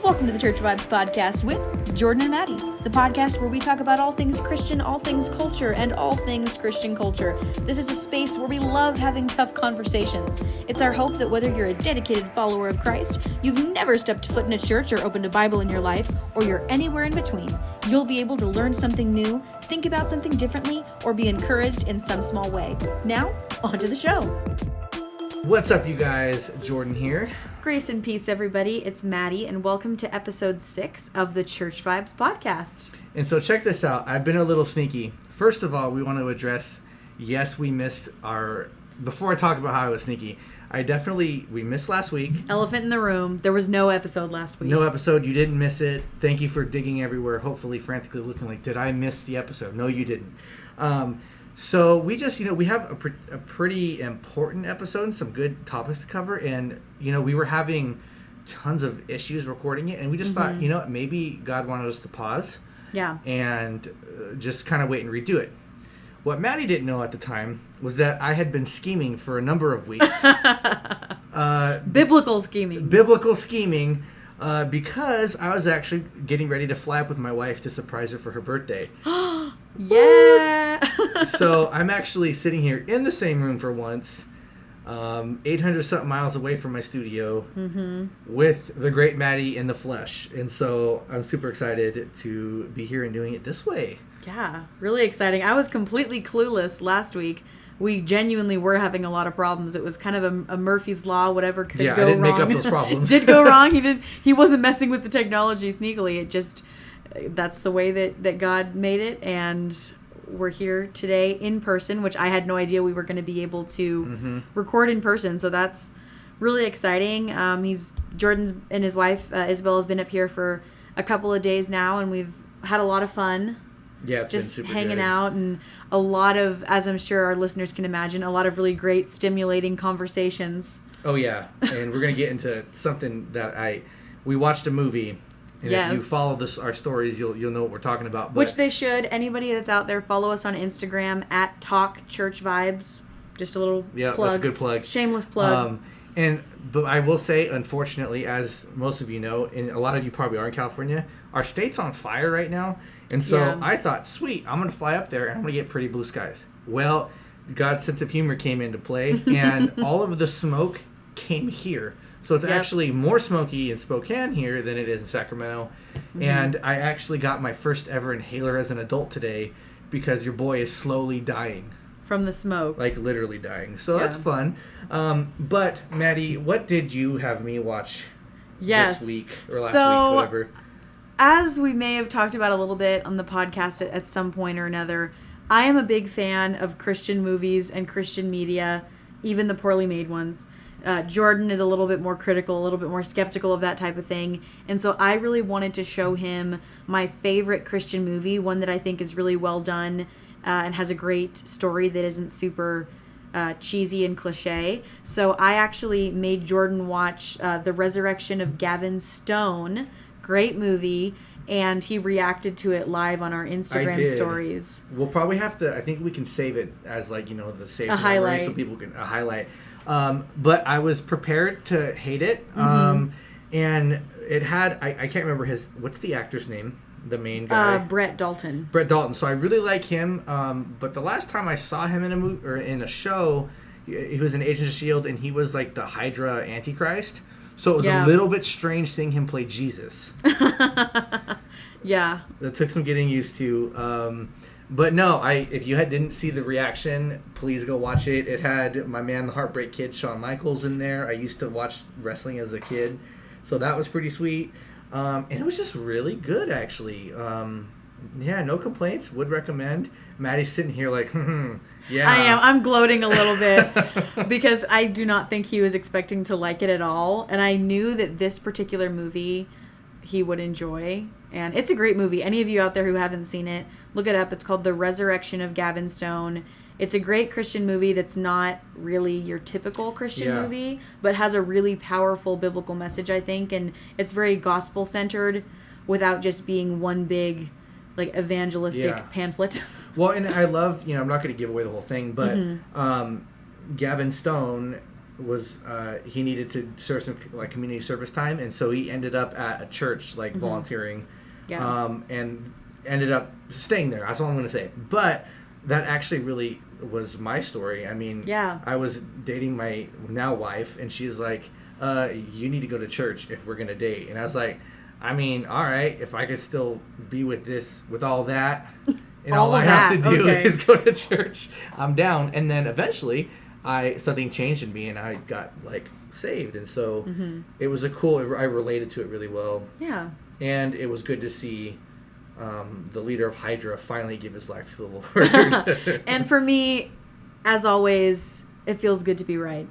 Welcome to the Church Vibes Podcast with Jordan and Maddie, the podcast where we talk about all things Christian, all things culture, and all things Christian culture. This is a space where we love having tough conversations. It's our hope that whether you're a dedicated follower of Christ, you've never stepped foot in a church or opened a Bible in your life, or you're anywhere in between, you'll be able to learn something new, think about something differently, or be encouraged in some small way. Now, on to the show. What's up, you guys? Jordan here. Grace and peace, everybody. It's Maddie, and welcome to episode 6 of the Church Vibes Podcast. And so check this out. I've been a little sneaky. First of all, we want to address, yes, we missed our... Before I talk about how I was sneaky, we missed last week. Elephant in the room. There was no episode last week. No episode. You didn't miss it. Thank you for digging everywhere, hopefully frantically looking like, did I miss the episode? No, you didn't. So we just, we have a pretty important episode and some good topics to cover. And, we were having tons of issues recording it. And we just thought, maybe God wanted us to pause. Yeah. And just kind of wait and redo it. What Maddie didn't know at the time was that I had been scheming for a number of weeks. Biblical scheming. Because I was actually getting ready to fly up with my wife to surprise her for her birthday. Yeah. So I'm actually sitting here in the same room for once, 800 something miles away from my studio, with the great Maddie in the flesh. And so I'm super excited to be here and doing it this way. Yeah, really exciting. I was completely clueless last week. We genuinely were having a lot of problems. It was kind of a Murphy's Law, whatever could go wrong. Yeah, I didn't make up those problems. Did go wrong. He wasn't messing with the technology sneakily. It just, that's the way that God made it. And we're here today in person, which I had no idea we were going to be able to record in person. So that's really exciting. Jordan's and his wife, Isabel, have been up here for a couple of days now, and we've had a lot of fun. Yeah, it's just been super hanging great. out, and a lot of, as I'm sure our listeners can imagine, a lot of really great, stimulating conversations. Oh yeah, and we're gonna get into something that we watched a movie, and if you follow our stories, you'll know what we're talking about. But which they should. Anybody that's out there, follow us on Instagram at Talk Church Vibes. Just a little plug. That's a good plug. Shameless plug. But I will say, unfortunately, as most of you know, and a lot of you probably are in California, our state's on fire right now. And so I thought, sweet, I'm going to fly up there and I'm going to get pretty blue skies. Well, God's sense of humor came into play, and all of the smoke came here. So it's actually more smoky in Spokane here than it is in Sacramento. And I actually got my first ever inhaler as an adult today because your boy is slowly dying. From the smoke. Like literally dying. So that's fun. But, Maddie, what did you have me watch this week or last week, whatever? As we may have talked about a little bit on the podcast at some point or another, I am a big fan of Christian movies and Christian media, even the poorly made ones. Jordan is a little bit more critical, a little bit more skeptical of that type of thing. And so I really wanted to show him my favorite Christian movie, one that I think is really well done and has a great story that isn't super cheesy and cliche. So I actually made Jordan watch The Resurrection of Gavin Stone. Great movie, and he reacted to it live on our Instagram stories. We'll probably have to, I think we can save it as the saved highlight, so people can highlight. But I was prepared to hate it, and it had, I can't remember what's the actor's name? The main guy? Brett Dalton. Brett Dalton. So I really like him, but the last time I saw him in a movie or in a show, he was in Agents of S.H.I.E.L.D., and he was like the Hydra Antichrist. So it was a little bit strange seeing him play Jesus. Yeah. That took some getting used to. But no, if you didn't see the reaction, please go watch it. It had my man, the Heartbreak Kid, Shawn Michaels, in there. I used to watch wrestling as a kid, so that was pretty sweet. And it was just really good, actually. Yeah, no complaints. Would recommend. Maddie's sitting here like, yeah. I am. I'm gloating a little bit because I do not think he was expecting to like it at all. And I knew that this particular movie he would enjoy. And it's a great movie. Any of you out there who haven't seen it, look it up. It's called The Resurrection of Gavin Stone. It's a great Christian movie that's not really your typical Christian movie, but has a really powerful biblical message, I think. And it's very gospel-centered without just being one big evangelistic pamphlet. Well, and I love, I'm not going to give away the whole thing, but Gavin Stone was he needed to serve some like community service time, and so he ended up at a church like volunteering, and ended up staying there. That's all I'm going to say. But that actually really was my story. I mean, I was dating my now wife, and she's like, you need to go to church if we're going to date. And I was like, I mean, all right, if I could still be with all that, and all I have to do is go to church, I'm down. And then eventually, something changed in me, and I got like saved. And so it was I related to it really well. Yeah. And it was good to see the leader of Hydra finally give his life to the Lord. And for me, as always, it feels good to be right.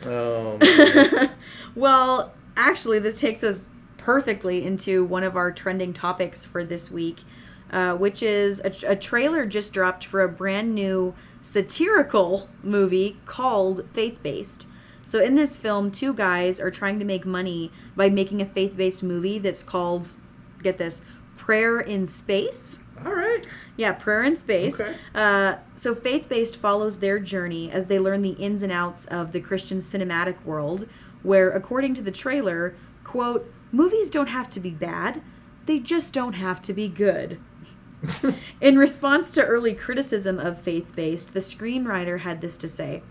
Oh, my goodness. Well, actually, this takes us perfectly into one of our trending topics for this week, which is a trailer just dropped for a brand new satirical movie called Faith-Based. So in this film, two guys are trying to make money by making a faith-based movie that's called, get this, Prayer in Space. All right. Yeah, Prayer in Space. Okay. So Faith-Based follows their journey as they learn the ins and outs of the Christian cinematic world, where, according to the trailer, quote, movies don't have to be bad, they just don't have to be good. In response to early criticism of Faith-Based, the screenwriter had this to say,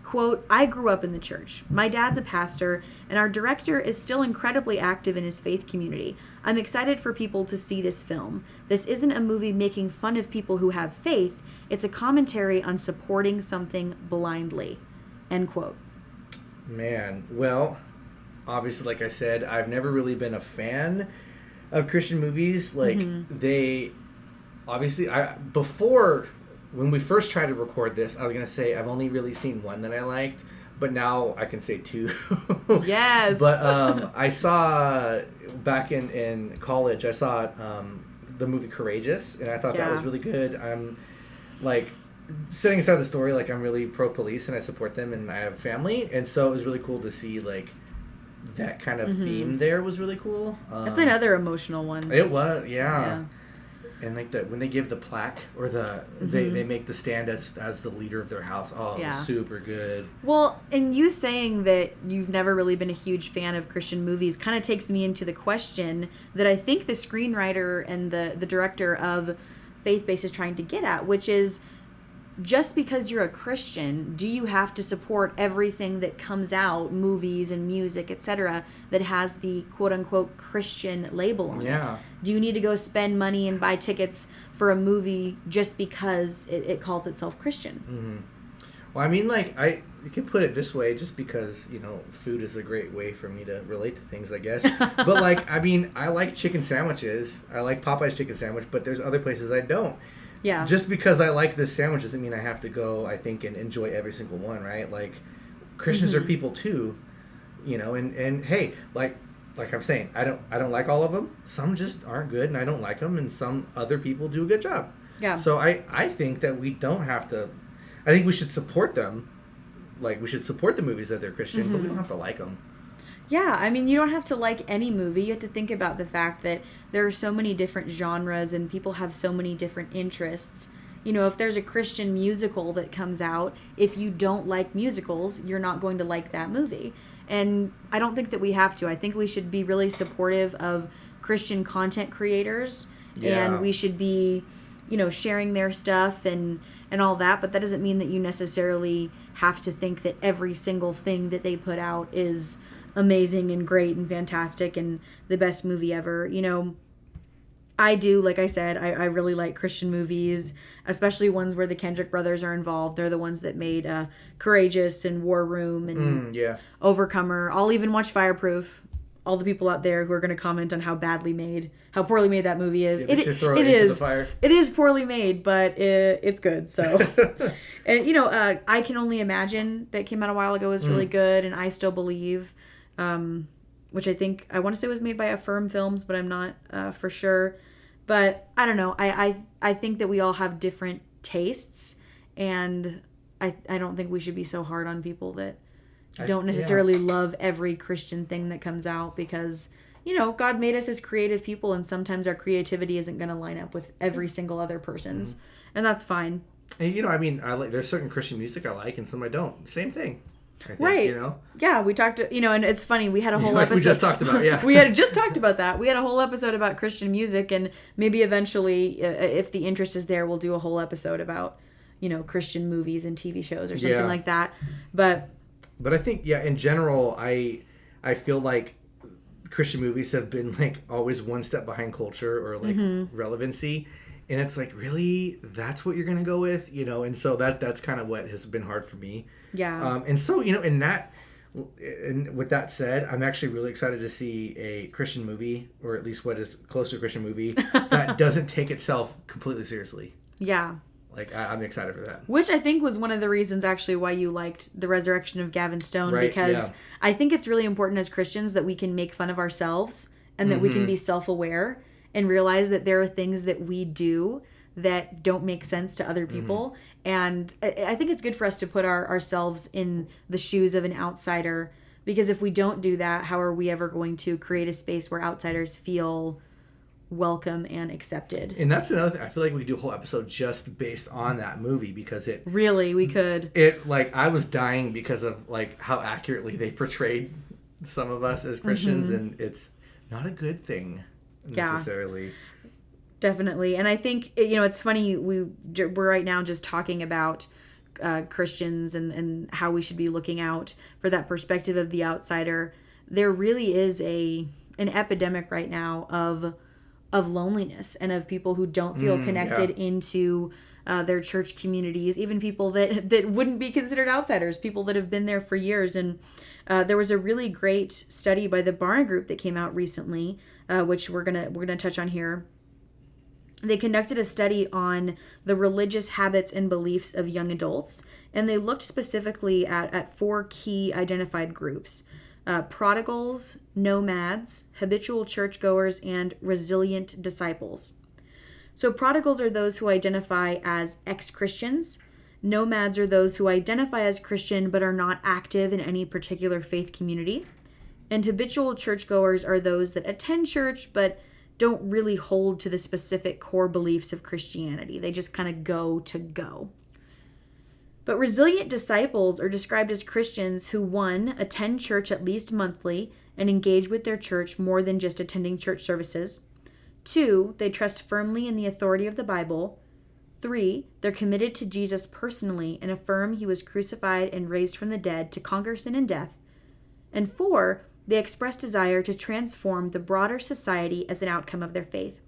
quote, I grew up in the church. My dad's a pastor, and our director is still incredibly active in his faith community. I'm excited for people to see this film. This isn't a movie making fun of people who have faith. It's a commentary on supporting something blindly. End quote. Man, well, obviously, like I said, I've never really been a fan of Christian movies. Like, they... Obviously, when we first tried to record this, I was going to say I've only really seen one that I liked, but now I can say two. Yes. But I saw, back in college, I saw the movie Courageous, and I thought that was really good. I'm, like, setting aside the story, like, I'm really pro-police, and I support them, and I have family, and so it was really cool to see, like, that kind of theme there was really cool. That's another emotional one. It was, yeah. And like when they give the plaque or they make the stand as the leader of their house. Oh, it was super good. Well, and you saying that you've never really been a huge fan of Christian movies kind of takes me into the question that I think the screenwriter and the director of Faith-Based is trying to get at, which is, just because you're a Christian, do you have to support everything that comes out, movies and music, etc., that has the quote-unquote Christian label on it? Do you need to go spend money and buy tickets for a movie just because it calls itself Christian? Well, I mean, like, you can put it this way, just because, food is a great way for me to relate to things, I guess. But, like, I mean, I like chicken sandwiches. I like Popeye's chicken sandwich, but there's other places I don't. Yeah. Just because I like this sandwich doesn't mean I have to go, I think, and enjoy every single one, right? Like, Christians are people too, and hey, like I'm saying, I don't like all of them. Some just aren't good and I don't like them, and some other people do a good job. Yeah. So I think that we don't have to, I think we should support them. Like, we should support the movies that they're Christian, but we don't have to like them. Yeah, I mean, you don't have to like any movie. You have to think about the fact that there are so many different genres and people have so many different interests. If there's a Christian musical that comes out, if you don't like musicals, you're not going to like that movie. And I don't think that we have to. I think we should be really supportive of Christian content creators, and we should be, sharing their stuff and all that. But that doesn't mean that you necessarily have to think that every single thing that they put out is amazing and great and fantastic and the best movie ever. I do, like I said, I really like Christian movies, especially ones where the Kendrick brothers are involved. They're the ones that made Courageous and War Room and Overcomer. I'll even watch Fireproof. All the people out there who are going to comment on how poorly made that movie is. It is. The fire. It is poorly made, but it's good. So, and I Can Only Imagine, that came out a while ago, is really good, and I Still Believe. Which I want to say was made by Affirm Films, but I'm not for sure. But I don't know. I think that we all have different tastes, and I don't think we should be so hard on people that don't necessarily love every Christian thing that comes out, because God made us as creative people, and sometimes our creativity isn't going to line up with every single other person's, and that's fine. And I mean, there's certain Christian music I like, and some I don't. Same thing. I think, right. You know? Yeah, we talked, and it's funny. We had a whole like episode. we just talked about, yeah. We had just talked about that. We had a whole episode about Christian music, and maybe eventually, if the interest is there, we'll do a whole episode about, Christian movies and TV shows or something like that. But I think, in general, I feel like Christian movies have been like always one step behind culture or like relevancy. And it's like, really, that's what you're going to go with, And so that's kind of what has been hard for me. Yeah. And so, and with that said, I'm actually really excited to see a Christian movie, or at least what is close to a Christian movie, that doesn't take itself completely seriously. Yeah. Like, I'm excited for that. Which I think was one of the reasons, actually, why you liked The Resurrection of Gavin Stone. Right, because I think it's really important as Christians that we can make fun of ourselves and that we can be self-aware and realize that there are things that we do that don't make sense to other people. And I think it's good for us to put ourselves in the shoes of an outsider, because if we don't do that, how are we ever going to create a space where outsiders feel welcome and accepted? And that's another thing. I feel like we could do a whole episode just based on that movie, because we could. I was dying because of like how accurately they portrayed some of us as Christians, and it's not a good thing necessarily. Yeah. Definitely. And I think, it's funny, we're right now just talking about Christians and how we should be looking out for that perspective of the outsider. There really is an epidemic right now of loneliness and of people who don't feel connected into their church communities, even people that wouldn't be considered outsiders, people that have been there for years. And there was a really great study by the Barna Group that came out recently, which we're gonna touch on here. They conducted a study on the religious habits and beliefs of young adults, and they looked specifically at 4 key identified groups: prodigals, nomads, habitual churchgoers, and resilient disciples. So prodigals are those who identify as ex-Christians. Nomads are those who identify as Christian but are not active in any particular faith community. And habitual churchgoers are those that attend church but don't really hold to the specific core beliefs of Christianity. They just kind of go to go. But resilient disciples are described as Christians who, 1, attend church at least monthly and engage with their church more than just attending church services. 2, they trust firmly in the authority of the Bible. 3, they're committed to Jesus personally and affirm he was crucified and raised from the dead to conquer sin and death. And 4, they express desire to transform the broader society as an outcome of their faith.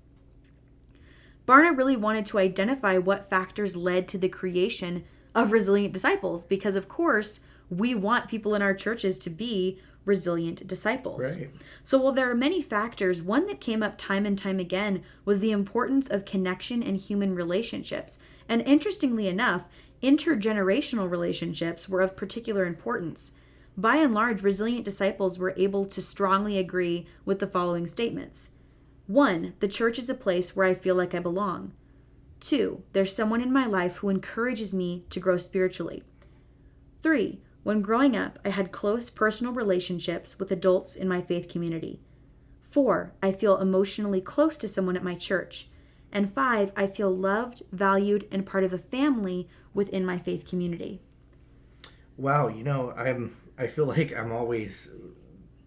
Barna really wanted to identify what factors led to the creation of resilient disciples, because, of course, we want people in our churches to be resilient disciples. Right. So while there are many factors, one that came up time and time again was the importance of connection and human relationships. And interestingly enough, intergenerational relationships were of particular importance. By and large, resilient disciples were able to strongly agree with the following statements. 1, the church is a place where I feel like I belong. 2, there's someone in my life who encourages me to grow spiritually. 3, when growing up, I had close personal relationships with adults in my faith community. 4, I feel emotionally close to someone at my church. And 5, I feel loved, valued, and part of a family within my faith community. Wow, I feel like I'm always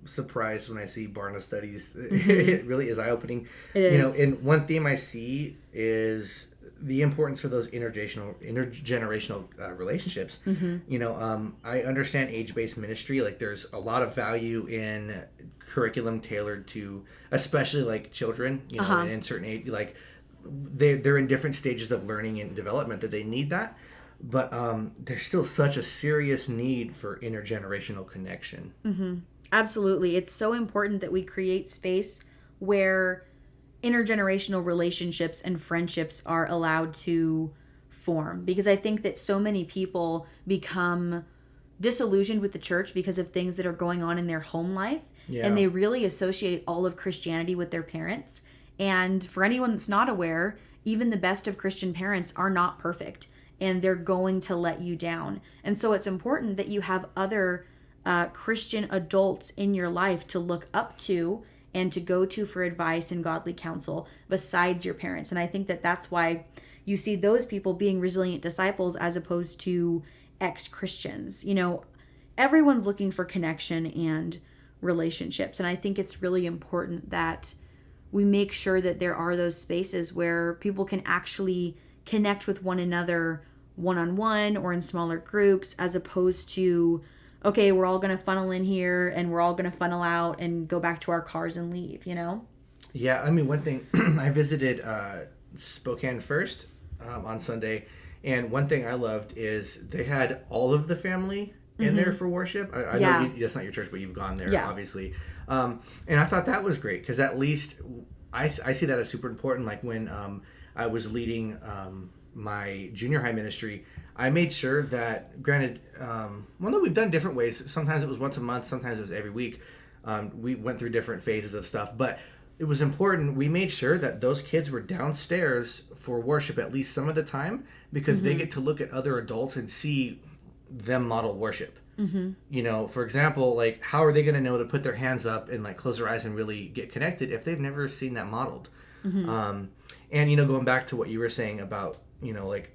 surprised when I see Barna studies. It really is eye-opening. It is. And one theme I see is the importance for those intergenerational relationships. I understand age-based ministry. Like, there's a lot of value in curriculum tailored to, especially like children. In certain age, like they're in different stages of learning and development that they need that. But there's still such a serious need for intergenerational connection. Mm-hmm. Absolutely. It's so important that we create space where intergenerational relationships and friendships are allowed to form. Because I think that so many people become disillusioned with the church because of things that are going on in their home life. Yeah. And they really associate all of Christianity with their parents. And for anyone that's not aware, even the best of Christian parents are not perfect. And they're going to let you down. And so it's important that you have other Christian adults in your life to look up to and to go to for advice and godly counsel besides your parents. And I think that that's why you see those people being resilient disciples as opposed to ex-Christians. everyone's looking for connection and relationships. And I think it's really important that we make sure that there are those spaces where people can actually connect with one another one-on-one or in smaller groups, as opposed to, okay, we're all going to funnel in here and we're all going to funnel out and go back to our cars and leave, you know? Yeah, I mean, one thing, I visited Spokane first on Sunday, and one thing I loved is they had all of the family in there for worship. I know that's not your church, but you've gone there, obviously. And I thought that was great, because at least I see that as super important. Like when I was leading my junior high ministry, I made sure that, granted, no, we've done different ways. Sometimes it was once a month, sometimes it was every week. We went through different phases of stuff, but it was important. We made sure that those kids were downstairs for worship at least some of the time, because they get to look at other adults and see them model worship. You know, for example, like, how are they going to know to put their hands up and like close their eyes and really get connected if they've never seen that modeled? And, you know, going back to what you were saying about, you know, like,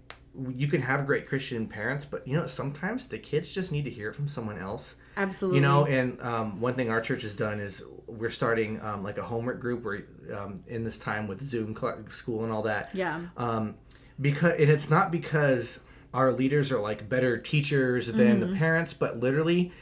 you can have great Christian parents, but, you know, sometimes the kids just need to hear it from someone else. Absolutely. You know, and one thing our church has done is we're starting like a homework group where in this time with Zoom school and all that. Yeah. Because, and it's not because our leaders are like better teachers than the parents, but literally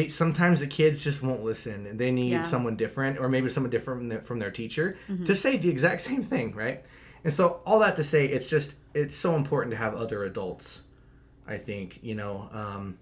sometimes the kids just won't listen, and they need someone different, or maybe someone different from their teacher to say the exact same thing, right? And so all that to say, it's so important to have other adults, I think, you know.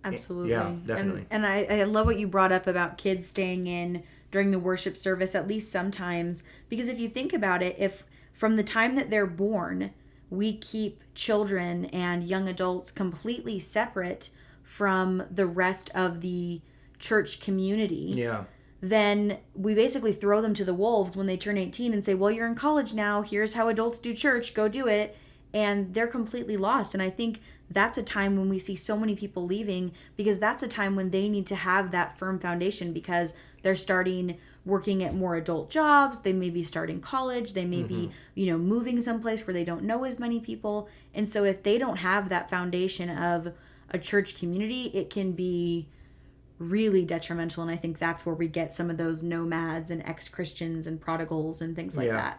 Absolutely. Yeah, definitely. And I love what you brought up about kids staying in during the worship service, at least sometimes, because if you think about it, if from the time that they're born, we keep children and young adults completely separate from the rest of the church community, then we basically throw them to the wolves when they turn 18 and say, well, you're in college now, here's how adults do church, go do it. And they're completely lost. And I think that's a time when we see so many people leaving, because that's a time when they need to have that firm foundation, because they're starting working at more adult jobs. They may be starting college. They may be, you know, moving someplace where they don't know as many people. And so if they don't have that foundation of a church community, it can be really detrimental. And I think that's where we get some of those nomads and ex-Christians and prodigals and things like that.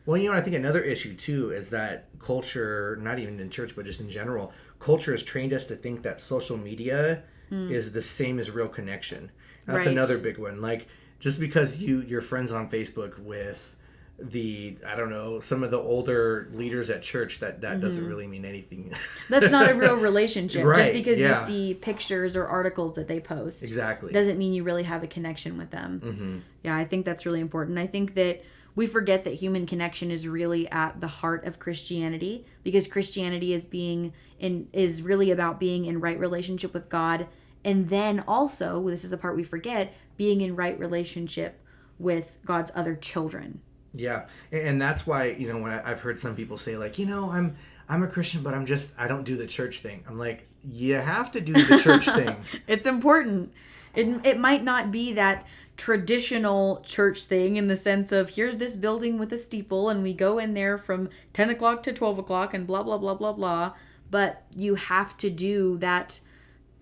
Well, you know, I think another issue, too, is that culture, not even in church, but just in general, culture has trained us to think that social media is the same as real connection. That's another big one. Like, just because you're friends on Facebook with I don't know, some of the older leaders at church, that doesn't really mean anything. That's not a real relationship. Just because you see pictures or articles that they post. Exactly. Doesn't mean you really have a connection with them. Yeah, I think that's really important. I think that we forget that human connection is really at the heart of Christianity, because Christianity is really about being in right relationship with God, and then also, this is the part we forget, being in right relationship with God's other children. Yeah, and that's why, you know, when I've heard some people say, like, you know, I'm a Christian, but I don't do the church thing. I'm like, you have to do the church thing. It's important. It might not be that traditional church thing in the sense of, here's this building with a steeple and we go in there from 10 o'clock to 12 o'clock and blah, blah, blah, blah, blah. But you have to do that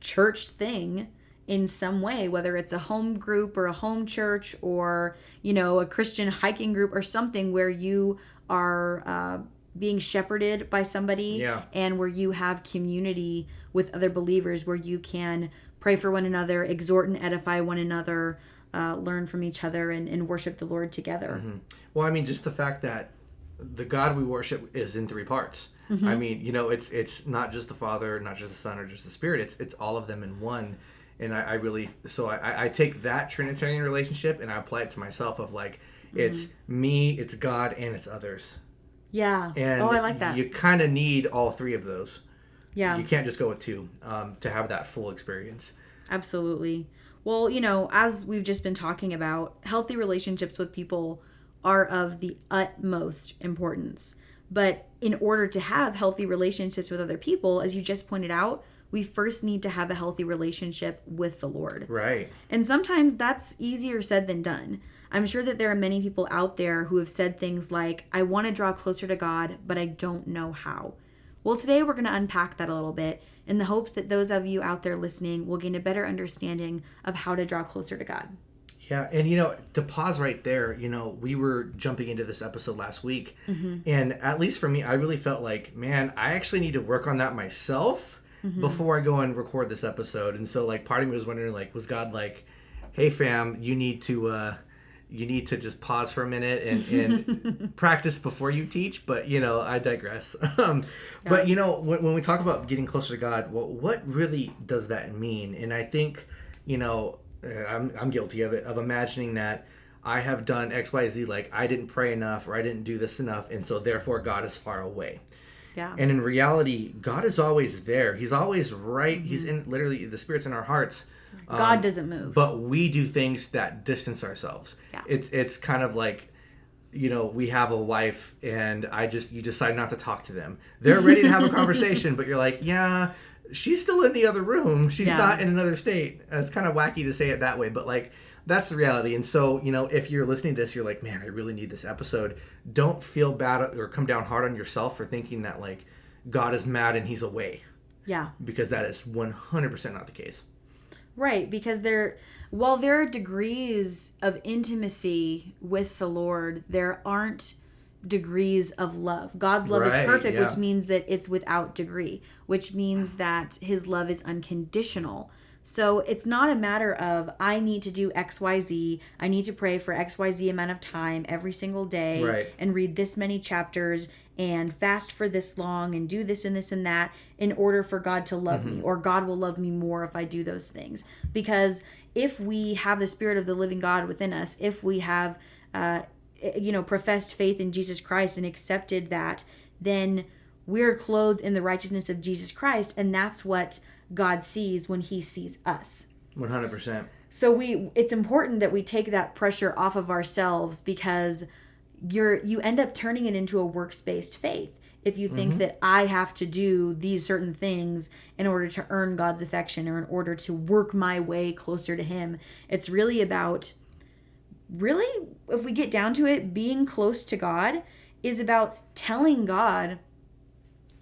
church thing in some way, whether it's a home group or a home church or, you know, a Christian hiking group or something where you are being shepherded by somebody and where you have community with other believers, where you can pray for one another, exhort and edify one another, learn from each other, and worship the Lord together. Well, I mean, just the fact that the God we worship is in three parts. I mean, you know, it's not just the Father, not just the Son, or just the Spirit. It's all of them in one. And I really, so I take that Trinitarian relationship and I apply it to myself of like, it's me, it's God, and it's others. Yeah. And I like that. You kind of need all three of those. Yeah. You can't just go with two to have that full experience. Absolutely. Well, you know, as we've just been talking about, healthy relationships with people are of the utmost importance. But in order to have healthy relationships with other people, as you just pointed out, we first need to have a healthy relationship with the Lord. Right. And sometimes that's easier said than done. I'm sure that there are many people out there who have said things like, I want to draw closer to God, but I don't know how. Well, today we're going to unpack that a little bit in the hopes that those of you out there listening will gain a better understanding of how to draw closer to God. Yeah, and to pause right there, we were jumping into this episode last week, and at least for me, I really felt like, man, I actually need to work on that myself before I go and record this episode. And so, like, part of me was wondering, like, was God like, hey, fam, you need to just pause for a minute and practice before you teach? But, I digress. But, when we talk about getting closer to God, well, what really does that mean? And I think, I'm guilty of it, of imagining that I have done X, Y, Z, like I didn't pray enough or I didn't do this enough, and so therefore God is far away. Yeah. And in reality, God is always there. He's always right. He's in, literally, the Spirit's in our hearts. God doesn't move. But we do things that distance ourselves. Yeah. It's kind of like, we have a wife and you decide not to talk to them. They're ready to have a conversation, but you're like, yeah, she's still in the other room. She's not in another state. It's kind of wacky to say it that way, but like, that's the reality. And so, if you're listening to this, you're like, man, I really need this episode. Don't feel bad or come down hard on yourself for thinking that like God is mad and he's away. Yeah. Because that is 100% not the case. Right, because while there are degrees of intimacy with the Lord, there aren't degrees of love. God's love is perfect, which means that it's without degree, which means that his love is unconditional. So it's not a matter of, I need to do XYZ, I need to pray for XYZ amount of time every single day and read this many chapters and fast for this long and do this and this and that in order for God to love me, or God will love me more if I do those things. Because if we have the Spirit of the living God within us, if we have professed faith in Jesus Christ and accepted that, then we're clothed in the righteousness of Jesus Christ, and that's what God sees when he sees us. 100%. So it's important that we take that pressure off of ourselves, because you end up turning it into a works-based faith. If you think that I have to do these certain things in order to earn God's affection or in order to work my way closer to him, it's really about, if we get down to it, being close to God is about telling God,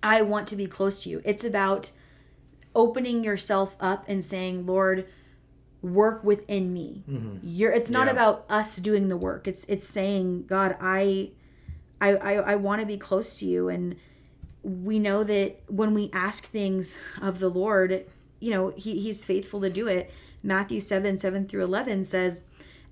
I want to be close to you. It's about opening yourself up and saying, Lord, work within me. It's not about us doing the work. It's saying, God, I want to be close to you. And we know that when we ask things of the Lord, he's faithful to do it. Matthew 7:7-11 says,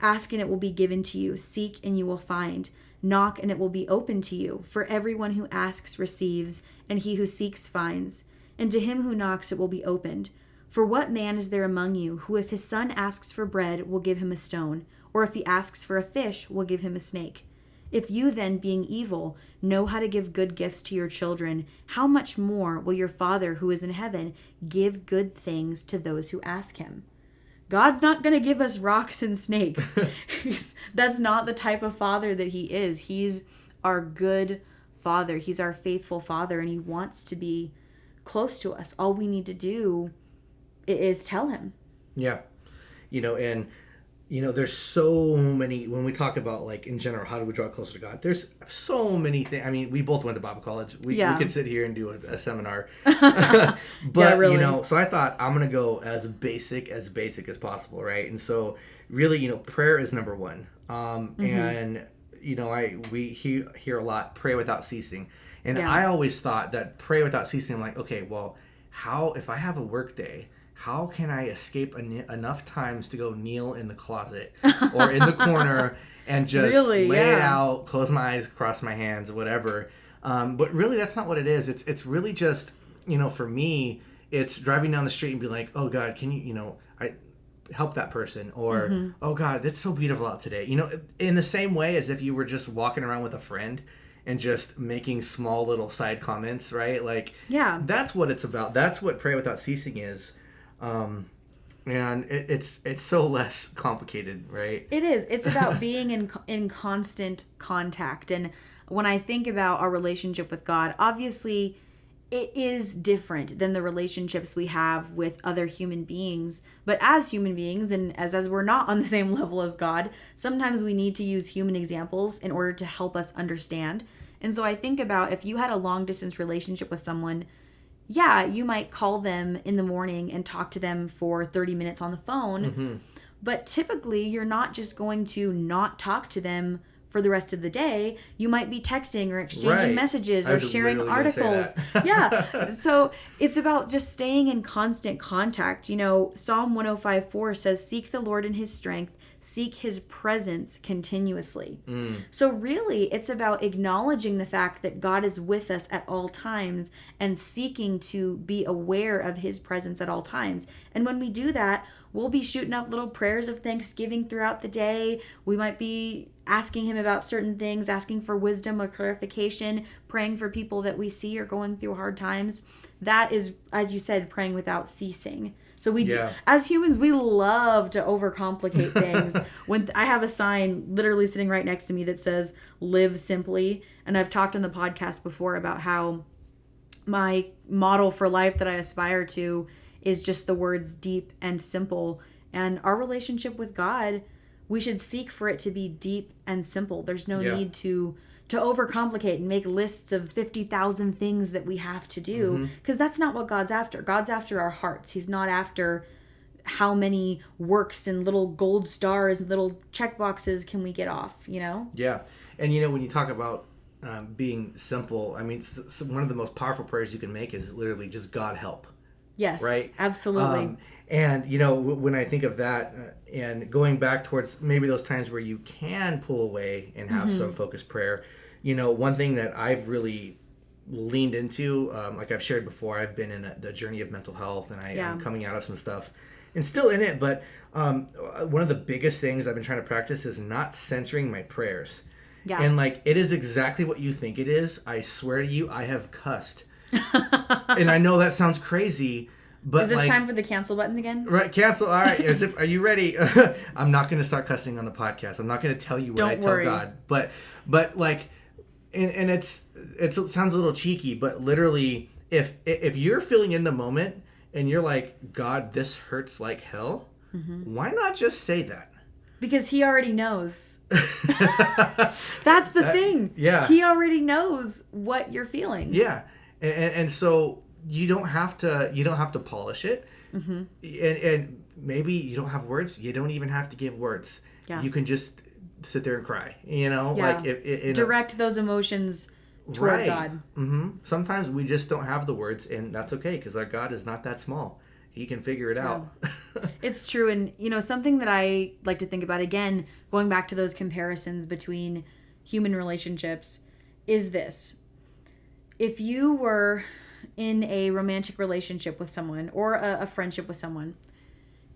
ask and it will be given to you. Seek and you will find. Knock and it will be open to you. For everyone who asks receives, and he who seeks finds. And to him who knocks it will be opened. For what man is there among you who, if his son asks for bread, will give him a stone? Or if he asks for a fish, will give him a snake? If you then, being evil, know how to give good gifts to your children, how much more will your Father who is in heaven give good things to those who ask him? God's not going to give us rocks and snakes. That's not the type of Father that he is. He's our good Father. He's our faithful Father, and he wants to be close to us. All we need to do is tell him. Yeah. There's so many, when we talk about, like, in general, how do we draw closer to God? There's so many things. I mean, we both went to Bible college. We could sit here and do a seminar. But, really. So I thought I'm going to go as basic as possible, right? And so really, prayer is number one. And, we hear a lot, pray without ceasing. And I always thought that pray without ceasing, I'm like, okay, well, if I have a work day, how can I escape enough times to go kneel in the closet or in the corner and just lay it out, close my eyes, cross my hands, whatever. But really, that's not what it is. It's really just, for me, it's driving down the street and be like, oh, God, can you, I help that person? Or, oh, God, it's so beautiful out today. In the same way as if you were just walking around with a friend and just making small little side comments, right? Like, that's what it's about. That's what Pray Without Ceasing is. And it's so less complicated, right? It is. It's about being in constant contact. And when I think about our relationship with God, obviously it is different than the relationships we have with other human beings. But as human beings, and as we're not on the same level as God, sometimes we need to use human examples in order to help us understand. And so I think about if you had a long distance relationship with someone, yeah, you might call them in the morning and talk to them for 30 minutes on the phone. Mm-hmm. But typically, you're not just going to not talk to them for the rest of the day. You might be texting or exchanging messages or sharing articles. Yeah. So it's about just staying in constant contact. You know, Psalm 105:4 says, "Seek the Lord in his strength, seek his presence continuously." So really, it's about acknowledging the fact that God is with us at all times and seeking to be aware of his presence at all times. And when we do that, we'll be shooting up little prayers of thanksgiving throughout the day. We might be asking him about certain things, asking for wisdom or clarification, praying for people that we see are going through hard times. That is, as you said, praying without ceasing. So we do, as humans, we love to overcomplicate things. When I have a sign literally sitting right next to me that says "Live simply," and I've talked on the podcast before about how my model for life that I aspire to is just the words deep and simple. And our relationship with God, we should seek for it to be deep and simple. There's no need to overcomplicate and make lists of 50,000 things that we have to do, because that's not what God's after. God's after our hearts. He's not after how many works and little gold stars and little check boxes can we get off, you know? Yeah. And, you know, when you talk about being simple, I mean, one of the most powerful prayers you can make is literally just God help. Yes, right? Absolutely. And, you know, when I think of that and going back towards maybe those times where you can pull away and have some focused prayer, you know, one thing that I've really leaned into, like I've shared before, I've been in the journey of mental health, and I am coming out of some stuff and still in it. But one of the biggest things I've been trying to practice is not censoring my prayers. Yeah. And like, it is exactly what you think it is. I swear to you, I have cussed. And I know that sounds crazy, but is this time for the cancel button again? Right, cancel. All right, are you ready? I'm not going to start cussing on the podcast. I'm not going to tell you what tell God. But like, and it sounds a little cheeky, but literally, if you're feeling in the moment and you're like, God, this hurts like hell, why not just say that? Because he already knows. That's the thing. Yeah. He already knows what you're feeling. Yeah. And so you don't have to polish it. And maybe you don't have words. You don't even have to give words. Yeah. You can just sit there and cry, you know? Yeah. Like direct those emotions toward God. Sometimes we just don't have the words, and that's okay, because our God is not that small. He can figure it out. It's true. And, you know, something that I like to think about, again, going back to those comparisons between human relationships, is this. If you were in a romantic relationship with someone or a friendship with someone,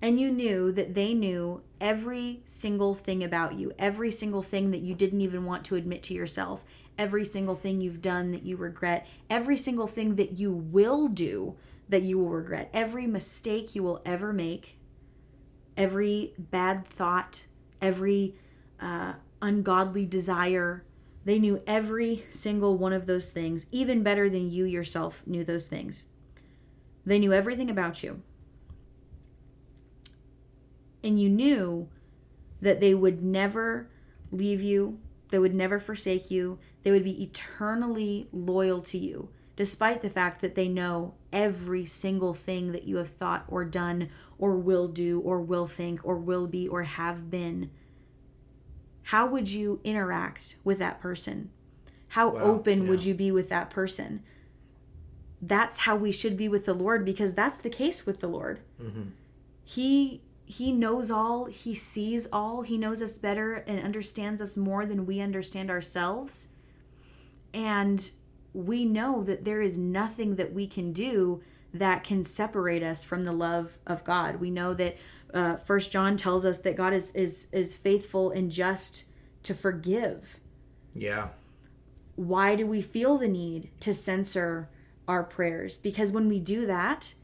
and you knew that they knew every single thing about you, every single thing that you didn't even want to admit to yourself, every single thing you've done that you regret, every single thing that you will do that you will regret, every mistake you will ever make, every bad thought, every ungodly desire, they knew every single one of those things, even better than you yourself knew those things. They knew everything about you. And you knew that they would never leave you, they would never forsake you, they would be eternally loyal to you, despite the fact that they know every single thing that you have thought or done or will do or will think or will be or have been. How would you interact with that person? How open would you be with that person? That's how we should be with the Lord, because that's the case with the Lord. He knows all. He sees all. He knows us better and understands us more than we understand ourselves. And we know that there is nothing that we can do that can separate us from the love of God. We know that 1 John tells us that God is faithful and just to forgive. Yeah. Why do we feel the need to censor our prayers? Because when we do that,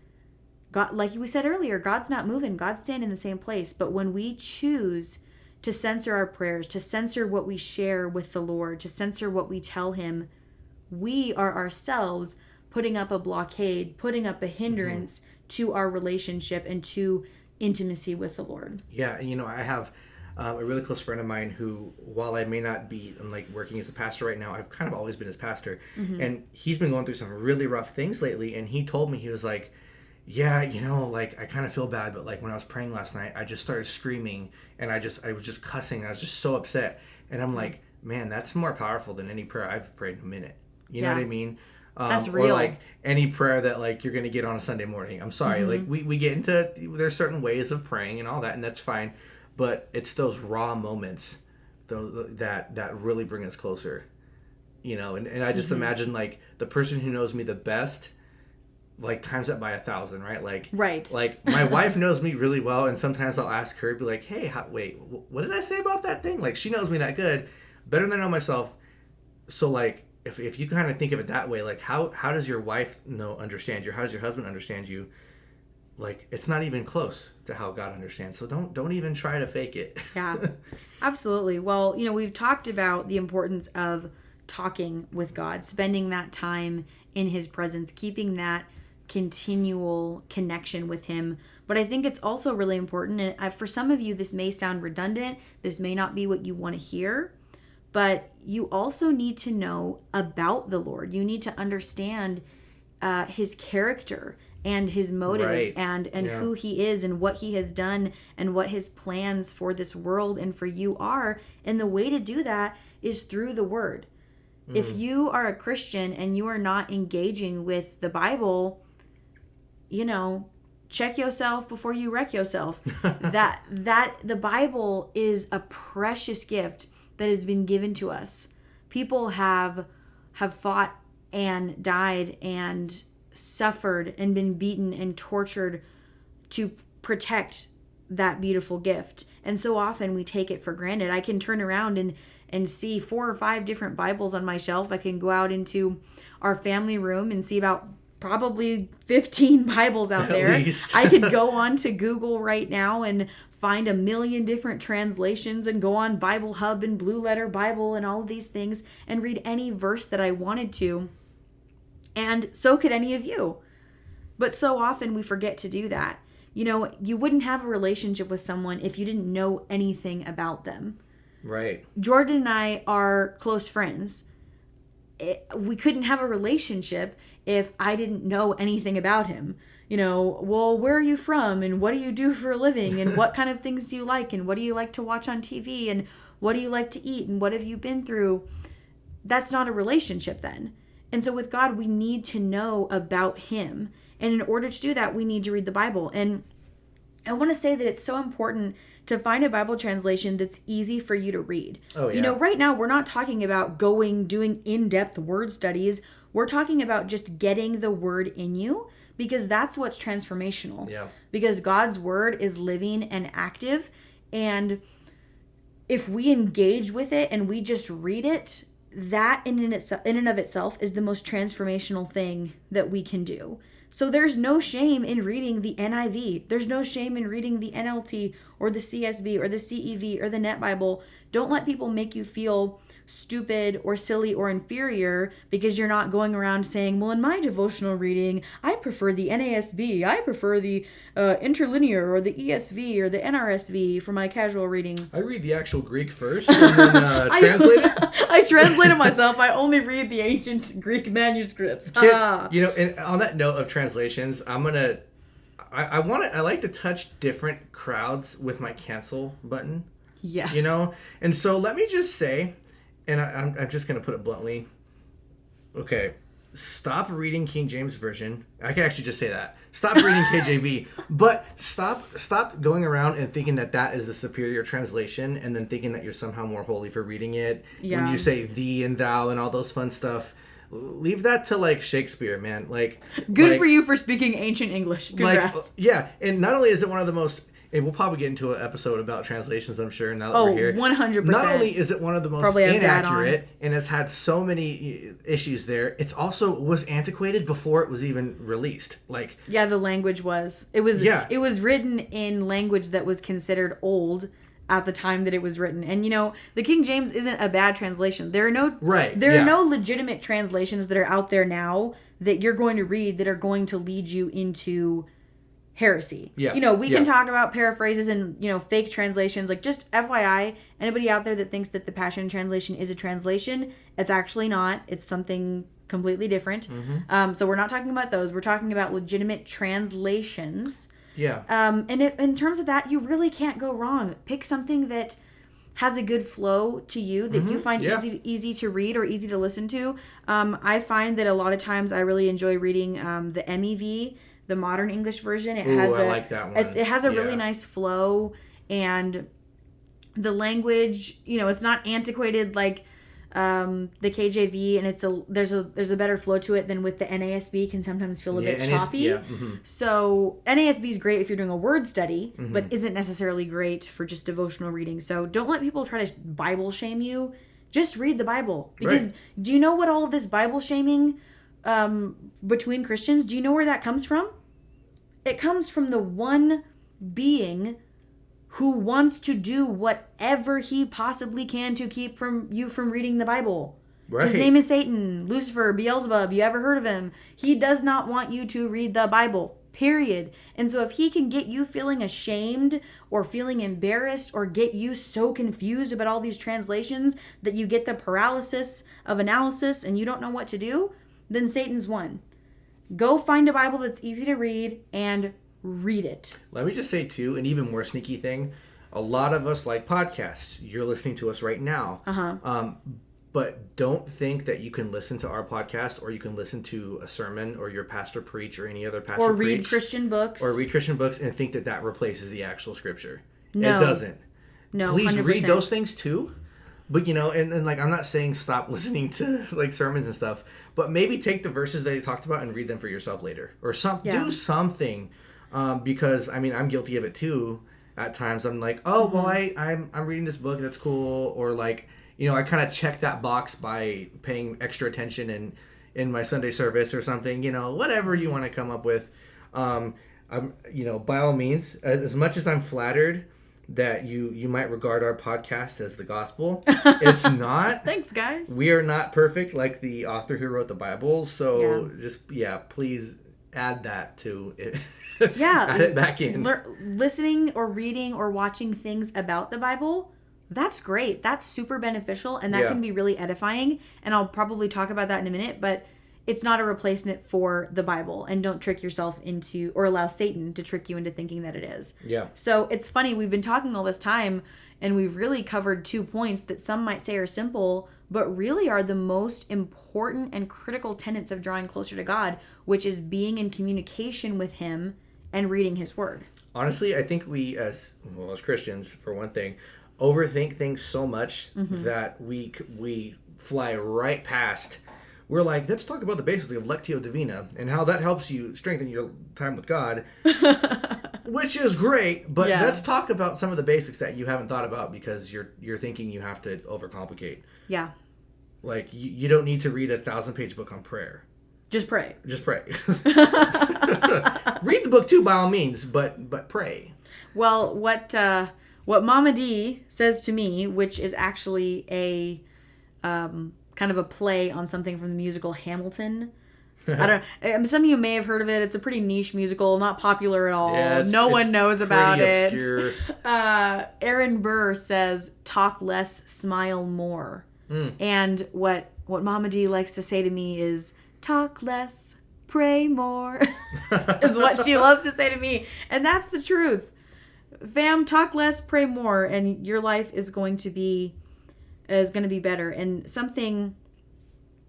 God, like we said earlier, God's not moving. God's staying in the same place. But when we choose to censor our prayers, to censor what we share with the Lord, to censor what we tell him, we are ourselves putting up a blockade, putting up a hindrance to our relationship and to intimacy with the Lord. Yeah, and you know, I have a really close friend of mine who, while I may not be like working as a pastor right now, I've kind of always been his pastor. And he's been going through some really rough things lately. And he told me, he was like, yeah, like I kind of feel bad, but like when I was praying last night, I just started screaming and I was just cussing. I was just so upset. And I'm like, man, that's more powerful than any prayer I've prayed in a minute. You know what I mean? That's real. Or like any prayer that like you're going to get on a Sunday morning. I'm sorry. Like we get into, there's certain ways of praying and all that, and that's fine. But it's those raw moments that really bring us closer, and I just imagine like the person who knows me the best, like times that by 1,000, right? Like my wife knows me really well, and sometimes I'll ask her, be like, hey, wait, what did I say about that thing? Like she knows me that good, better than I know myself. So like if you kind of think of it that way, like how does your wife understand you? How does your husband understand you? Like it's not even close to how God understands. So don't even try to fake it. Yeah, absolutely. Well, we've talked about the importance of talking with God, spending that time in his presence, keeping that continual connection with him. But I think it's also really important, and for some of you, this may sound redundant. This may not be what you want to hear, but you also need to know about the Lord. You need to understand his character and his motives and who he is and what he has done and what his plans for this world and for you are. And the way to do that is through the word. If you are a Christian and you are not engaging with the Bible, check yourself before you wreck yourself. that the Bible is a precious gift that has been given to us. People have fought and died and suffered and been beaten and tortured to protect that beautiful gift. And so often we take it for granted. I can turn around and see 4 or 5 different Bibles on my shelf. I can go out into our family room and see about probably 15 Bibles out there. At least. I could go on to Google right now and find 1 million different translations and go on Bible Hub and Blue Letter Bible and all of these things and read any verse that I wanted to. And so could any of you. But so often we forget to do that. You wouldn't have a relationship with someone if you didn't know anything about them. Right. Jordan and I are close friends. We couldn't have a relationship if I didn't know anything about him. Well, where are you from? And what do you do for a living? And what kind of things do you like? And what do you like to watch on TV? And what do you like to eat? And what have you been through? That's not a relationship then. And so with God, we need to know about him. And in order to do that, we need to read the Bible. And I want to say that it's so important to find a Bible translation that's easy for you to read. Oh, yeah. Right now, we're not talking about doing in-depth word studies. We're talking about just getting the word in you, because that's what's transformational. Yeah. Because God's word is living and active. And if we engage with it and we just read it, that in and of itself is the most transformational thing that we can do. So there's no shame in reading the NIV. There's no shame in reading the NLT or the CSB or the CEV or the Net Bible. Don't let people make you feel stupid or silly or inferior because you're not going around saying, well, in my devotional reading, I prefer the NASB. I prefer the interlinear or the ESV or the NRSV for my casual reading. I read the actual Greek first and then translate it. I translate it myself. I only read the ancient Greek manuscripts. And on that note of translations, I like to touch different crowds with my cancel button. Yes. And so let me just say, and I'm just going to put it bluntly, okay, stop reading King James Version. I can actually just say that. Stop reading KJV, but stop going around and thinking that is the superior translation and then thinking that you're somehow more holy for reading it. Yeah. When you say thee and thou and all those fun stuff, leave that to like Shakespeare, man. Good for you for speaking ancient English. Congrats. Yeah, and not only is it one of the most, and we'll probably get into an episode about translations, I'm sure, now that we're here. 100%. Not only is it one of the most inaccurate and has had so many issues there, it's also was antiquated before it was even released. Yeah, the language was. It was written in language that was considered old at the time that it was written. And the King James isn't a bad translation. There are no legitimate translations that are out there now that you're going to read that are going to lead you into heresy. Yeah. You know, we can talk about paraphrases and, you know, fake translations. Like, just FYI, anybody out there that thinks that the Passion Translation is a translation, it's actually not. It's something completely different. So we're not talking about those. We're talking about legitimate translations. Yeah. And in terms of that, you really can't go wrong. Pick something that has a good flow to you, that you find easy to read or easy to listen to. I find that a lot of times I really enjoy reading the MEV, the Modern English Version. I like that one. It has a really nice flow, and the language, you know, it's not antiquated like the KJV, and there's a better flow to it than with the NASB. Can sometimes feel a bit choppy. So NASB is great if you're doing a word study, but isn't necessarily great for just devotional reading. So don't let people try to Bible shame you. Just read the Bible, because do you know what all of this Bible shaming between Christians, do you know where that comes from? It comes from the one being who wants to do whatever he possibly can to keep you from reading the Bible. His name is Satan, Lucifer, Beelzebub. You ever heard of him? He does not want you to read the Bible, period. And so if he can get you feeling ashamed or feeling embarrassed or get you so confused about all these translations that you get the paralysis of analysis and you don't know what to do, then Satan's won. Go find a Bible that's easy to read and read it. Let me just say, too, an even more sneaky thing. A lot of us like podcasts. You're listening to us right now. But don't think that you can listen to our podcast, or you can listen to a sermon or your pastor preach, or any other pastor preach. Or read Christian books. Or read Christian books and think that replaces the actual scripture. No. It doesn't. No, Please 100%. read those things, too. But, you know, and like, I'm not saying stop listening to, like, sermons and stuff, but maybe take the verses that you talked about and read them for yourself later. Or do something. Because, I mean, I'm guilty of it, too. At times, I'm like, oh, well, I'm reading this book, that's cool. Or, like, you know, I kind of check that box by paying extra attention in my Sunday service or something. You know, whatever you want to come up with. You know, by all means, as much as I'm flattered that you might regard our podcast as the gospel, it's not. Thanks, guys. We are not perfect like the author who wrote the Bible. So please add that to it. Add it back in. Listening or reading or watching things about the Bible, that's great. That's super beneficial, and that can be really edifying. And I'll probably talk about that in a minute, but it's not a replacement for the Bible. And don't trick yourself into, or allow Satan to trick you into thinking that it is. Yeah. So it's funny, we've been talking all this time, and we've really covered 2 points that some might say are simple, but really are the most important and critical tenets of drawing closer to God, which is being in communication with Him and reading His Word. Honestly, I think we, as Christians, for one thing, overthink things so much that we fly right past. We're like, let's talk about the basics of Lectio Divina and how that helps you strengthen your time with God, which is great. But let's talk about some of the basics that you haven't thought about because you're thinking you have to overcomplicate. Yeah. Like, you don't need to read a 1,000-page book on prayer. Just pray. Just pray. Read the book too, by all means, but pray. Well, what Mama D says to me, which is actually a kind of a play on something from the musical Hamilton. I don't know. Some of you may have heard of it. It's a pretty niche musical, not popular at all. Yeah, no one knows about it. Aaron Burr says, "Talk less, smile more." And what Mama D likes to say to me is, "Talk less, pray more," is what she loves to say to me. And that's the truth. Fam, talk less, pray more, and your life is going to be better. And something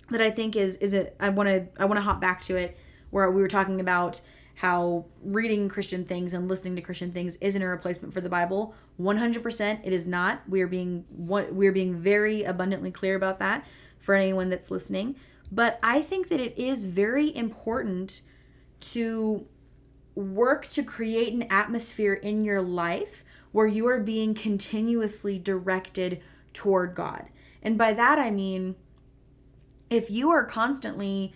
that I think I want to hop back to it, where we were talking about how reading Christian things and listening to Christian things isn't a replacement for the Bible. 100% it is not. We are being very abundantly clear about that for anyone that's listening. But I think that it is very important to work to create an atmosphere in your life where you are being continuously directed toward God. And by that I mean, if you are constantly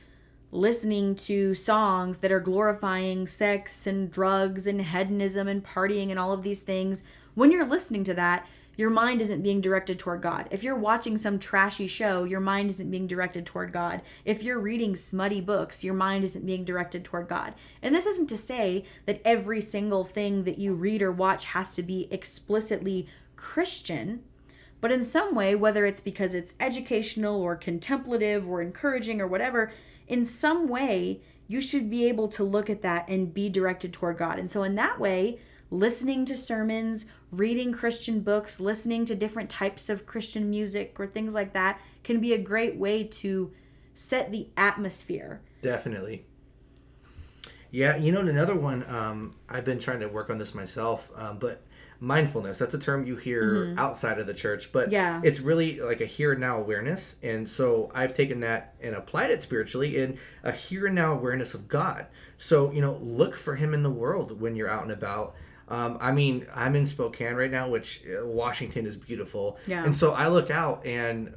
listening to songs that are glorifying sex and drugs and hedonism and partying and all of these things, when you're listening to that, your mind isn't being directed toward God. If you're watching some trashy show, your mind isn't being directed toward God. If you're reading smutty books, your mind isn't being directed toward God. And this isn't to say that every single thing that you read or watch has to be explicitly Christian, but in some way, whether it's because it's educational or contemplative or encouraging or whatever, in some way, you should be able to look at that and be directed toward God. And so in that way, listening to sermons, reading Christian books, listening to different types of Christian music or things like that can be a great way to set the atmosphere. Definitely. Yeah, another one, I've been trying to work on this myself, but mindfulness, that's a term you hear outside of the church, but it's really like a here and now awareness. And so I've taken that and applied it spiritually in a here and now awareness of God. So, look for him in the world when you're out and about. I'm in Spokane right now, which Washington is beautiful. Yeah. And so I look out and,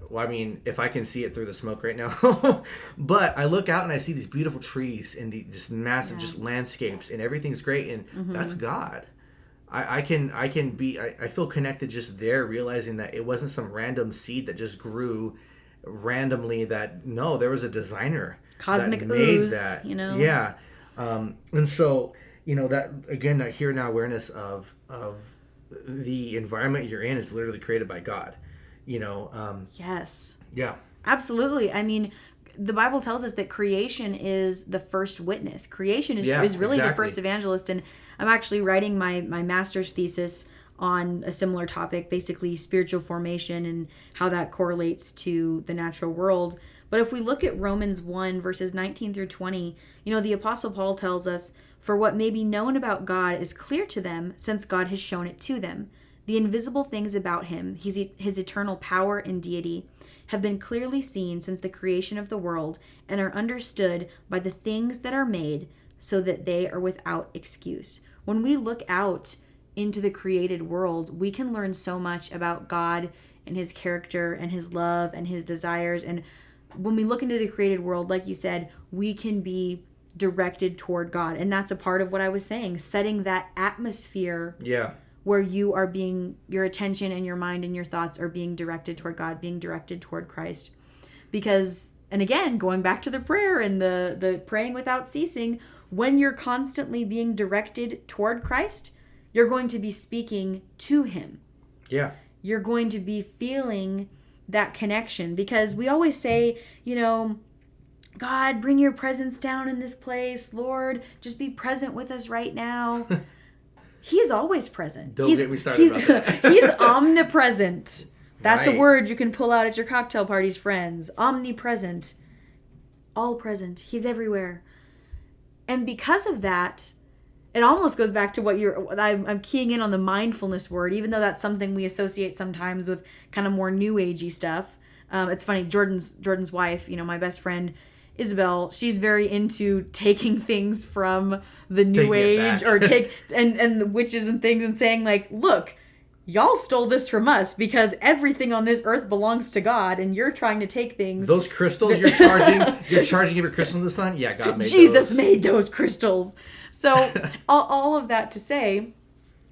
if I can see it through the smoke right now, but I look out and I see these beautiful trees and just massive just landscapes and everything's great. And that's God. I feel connected just there, realizing that it wasn't some random seed that just grew randomly, there was a designer. Cosmic that made ooze, that. Yeah. And so, that again, that here now awareness of the environment you're in is literally created by God. Yes. Yeah. Absolutely. The Bible tells us that creation is the first witness. Creation is really the first evangelist. And I'm actually writing my master's thesis on a similar topic, basically spiritual formation and how that correlates to the natural world. But if we look at Romans 1, verses 19 through 20, the Apostle Paul tells us, "For what may be known about God is clear to them, since God has shown it to them. The invisible things about him, his eternal power and deity, have been clearly seen since the creation of the world and are understood by the things that are made, so that they are without excuse." When we look out into the created world, we can learn so much about God and his character and his love and his desires. And when we look into the created world, like you said, we can be directed toward God. And that's a part of what I was saying, setting that atmosphere. Yeah. Where your attention and your mind and your thoughts are being directed toward God, being directed toward Christ. Because, and again, going back to the prayer and the praying without ceasing, when you're constantly being directed toward Christ, you're going to be speaking to him. Yeah. You're going to be feeling that connection. Because we always say, God, bring your presence down in this place. Lord, just be present with us right now. He's always present. Don't get me started about that. He's omnipresent. That's right. A word you can pull out at your cocktail parties, friends. Omnipresent. All present. He's everywhere. And because of that, it almost goes back to what I'm keying in on the mindfulness word, even though that's something we associate sometimes with kind of more new agey stuff. It's funny, Jordan's wife, my best friend, Isabel, she's very into taking things from the new age or and the witches and things and saying like, look, y'all stole this from us because everything on this earth belongs to God and you're trying to take things. Those crystals you're charging every crystal in the sun? Yeah, God made Jesus made those crystals. So all of that to say,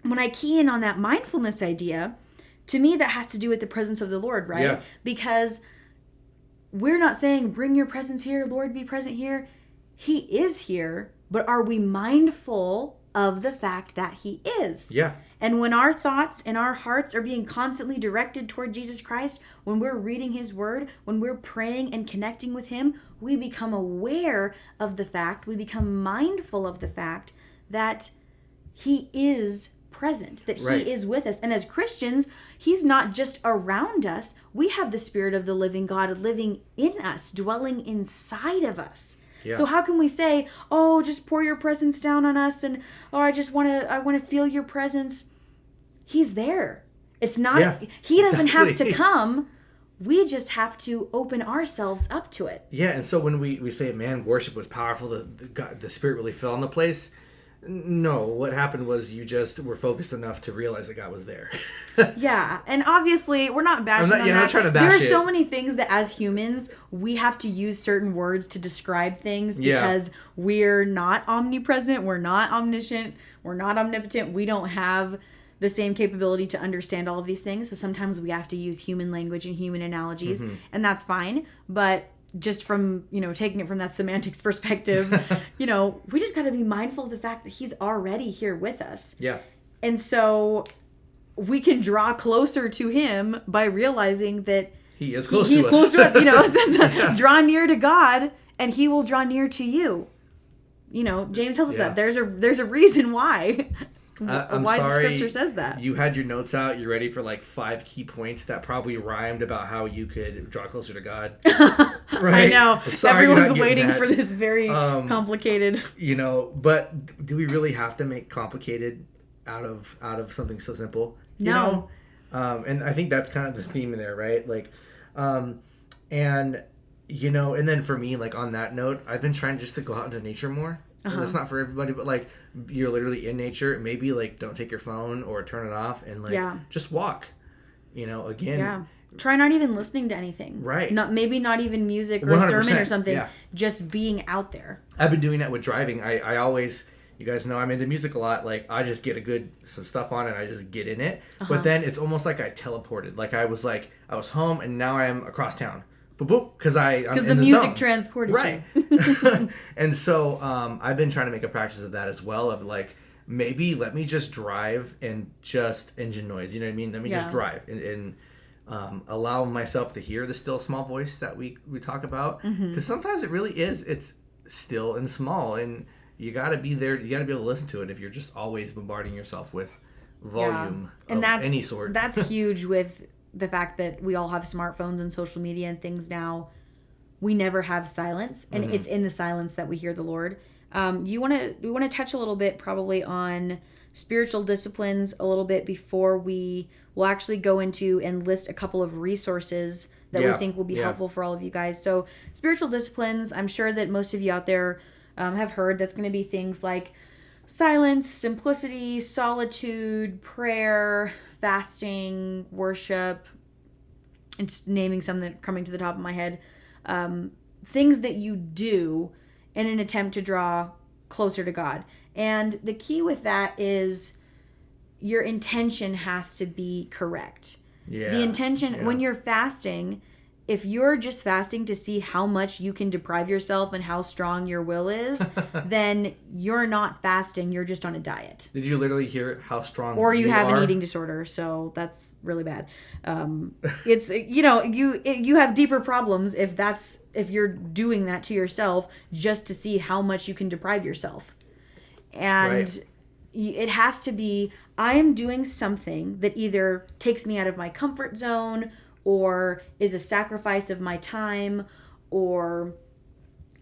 when I key in on that mindfulness idea, to me that has to do with the presence of the Lord, right? Yeah. Because we're not saying, bring your presence here, Lord, be present here. He is here, but are we mindful of the fact that he is? Yeah. And when our thoughts and our hearts are being constantly directed toward Jesus Christ, when we're reading his word, when we're praying and connecting with him, we become aware of the fact, we become mindful of the fact that he is present, that he is with us. And as Christians, he's not just around us. We have the Spirit of the living God living in us, dwelling inside of us. Yeah. So how can we say, oh, just pour your presence down on us and I want to feel your presence? He's there. It's not he doesn't have to come. We just have to open ourselves up to it. Yeah, and so when we say, man, worship was powerful, the Spirit really fell in the place. No, what happened was you just were focused enough to realize that God was there. Yeah, and obviously we're not bashing on that. I'm not trying to bash it. There are so many things that as humans we have to use certain words to describe things because we're not omnipresent, we're not omniscient, we're not omnipotent. We don't have the same capability to understand all of these things. So sometimes we have to use human language and human analogies, and that's fine. But just from, taking it from that semantics perspective, we just got to be mindful of the fact that he's already here with us. Yeah. And so we can draw closer to him by realizing that he is close he's to close us. to us. It says, draw near to God and he will draw near to you. James tells us that there's a reason why. I'm why sorry, the scripture says that. You had your notes out. You're ready for like 5 key points that probably rhymed about how you could draw closer to God. Right? I know. Everyone's waiting for this very complicated. But do we really have to make complicated out of something so simple? No. And I think that's kind of the theme in there, right? Like, and then for me, like on that note, I've been trying just to go out into nature more. And that's not for everybody, but like you're literally in nature. Maybe like don't take your phone or turn it off and like just walk. Again. Yeah. Try not even listening to anything. Right. Maybe not even music or a sermon or something. Yeah. Just being out there. I've been doing that with driving. I always, you guys know I'm into music a lot. Like I just get some stuff on and I just get in it. But then it's almost like I teleported. Like I was home and now I am across town. Boop, because the music zone. Transported right. you. And so I've been trying to make a practice of that as well. Of like maybe let me just drive and just engine noise. You know what I mean? Let me just drive and allow myself to hear the still small voice that we talk about. Because sometimes it really is. It's still and small, and you got to be there. You got to be able to listen to it if you're just always bombarding yourself with volume of any sort. That's huge with the fact that we all have smartphones and social media and things now. We never have silence, and it's in the silence that we hear the Lord. We want to touch a little bit probably on spiritual disciplines a little bit before we will actually go into and list a couple of resources that we think will be helpful for all of you guys. So spiritual disciplines, I'm sure that most of you out there have heard. That's going to be things like silence, simplicity, solitude, prayer, fasting, worship, and just naming some that are coming to the top of my head. Things that you do in an attempt to draw closer to God. And the key with that is your intention has to be correct. Yeah. The intention, when you're fasting, if you're just fasting to see how much you can deprive yourself and how strong your will is, then you're not fasting. You're just on a diet. Did you literally hear how strong or you have are? An eating disorder, so that's really bad. It's you have deeper problems if you're doing that to yourself just to see how much you can deprive yourself. And it has to be, I am doing something that either takes me out of my comfort zone or is a sacrifice of my time, or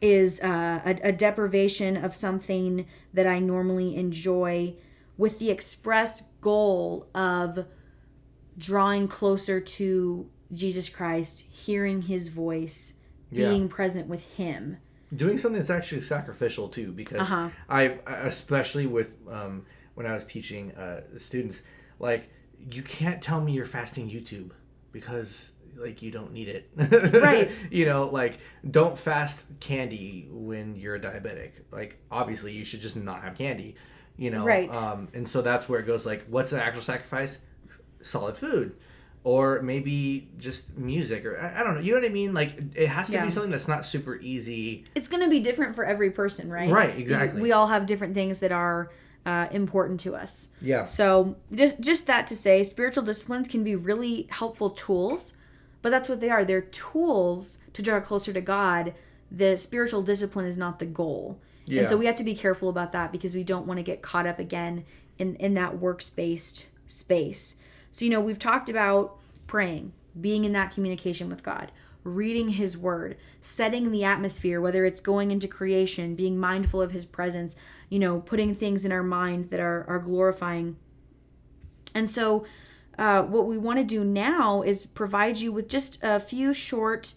is a deprivation of something that I normally enjoy, with the express goal of drawing closer to Jesus Christ, hearing his voice, being present with him. Doing something that's actually sacrificial too, because I, especially with when I was teaching students, like, you can't tell me you're fasting YouTube, because like you don't need it. Right. Like, don't fast candy when you're a diabetic. Like, obviously you should just not have candy, Right. And so that's where it goes, like, what's the actual sacrifice? Solid food. Or maybe just music, or I don't know. You know what I mean? Like, it has to be something that's not super easy. It's going to be different for every person, right? Right, exactly. We all have different things that are important to us. Yeah. So just that to say, spiritual disciplines can be really helpful tools, but that's what they are. They're tools to draw closer to God. The spiritual discipline is not the goal. Yeah. And so we have to be careful about that, because we don't want to get caught up again in that works-based space. So, we've talked about praying, being in that communication with God, reading his word, setting the atmosphere, whether it's going into creation, being mindful of his presence, putting things in our mind that are glorifying. And so what we want to do now is provide you with just a few short,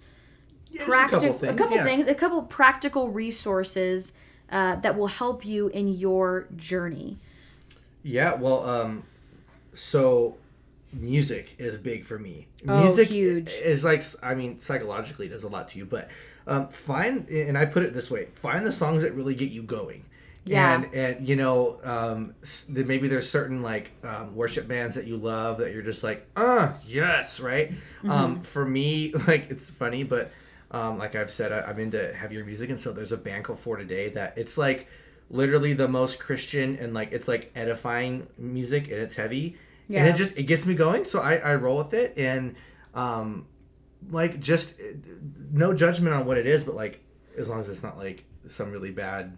a couple practical resources that will help you in your journey. Yeah, well, so music is big for me. Music huge. Is like, psychologically it does a lot to you, but find, and I put it this way, find the songs that really get you going. Yeah. And maybe there's certain like worship bands that you love that you're just like, yes, right. For me, like, it's funny, but like I've said, I'm into heavier music, and so there's a band called For Today that it's like literally the most Christian and like it's like edifying music, and it's heavy, and it gets me going. So I roll with it, and like, just no judgment on what it is, but like as long as it's not like some really bad,